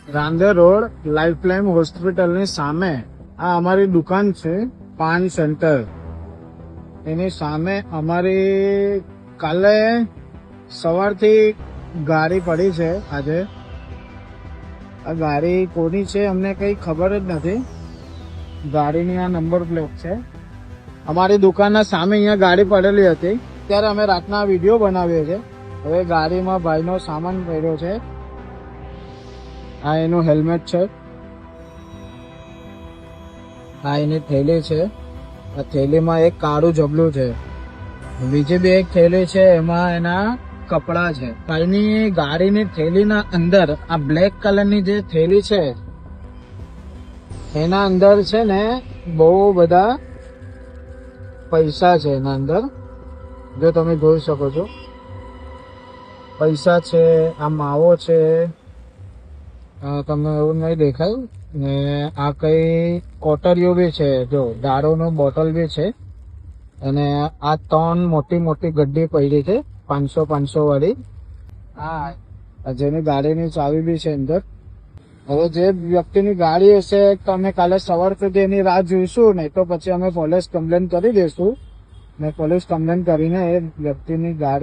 Rander road lifeline હોસ્પિટલની સામે આ અમારી દુકાન છે પાન સેન્ટર. એની સામે અમારી કાલે સવારથી ગાડી પડી છે. આજે આ ગાડી કોની છે અમને કઈ ખબર જ નથી. ગાડીની આ નંબર પ્લેટ છે. અમારી દુકાનના સામે અહીંયા ગાડી પડેલી હતી. ત્યારે અમે રાતના વિડીયો બનાવ્યો છે. હવે ગાડીમાં ભાઈનો સામાન પડ્યો છે. આ એનું હેલ્મેટ છે, આ એની થેલી છે. આ થેલીમાં એક કાળું જબલું છે. બીજી બી એક થેલી છે, એમાં એના કપડા છે. ભાઈની ગાડીની થેલીના અંદર આ બ્લેક કલરની જે થેલી છે એના અંદર છે ને બહુ બધા પૈસા છે. એના અંદર જો તમે જોઈ શકો છો પૈસા છે, આ માવો છે. તમને એવું નહીં દેખાય ને આ કઈ કોટરીઓ બી છે. જો દારૂનું બોટલ બી છે. અને આ 3 મોટી મોટી ગड्डी પડી છે 500 વાળી. આ જેની ગાડીની ચાવી બી છે અંદર. હવે જે વ્યક્તિની ગાડી હશે તો અમે કાલે સવાર સુધી એની રાહ જોઈશું, નહીં તો પછી અમે પોલીસ કમ્પ્લેન કરી દઈશું. ને પોલીસ કમ્પ્લેન કરીને એ વ્યક્તિની ગાડી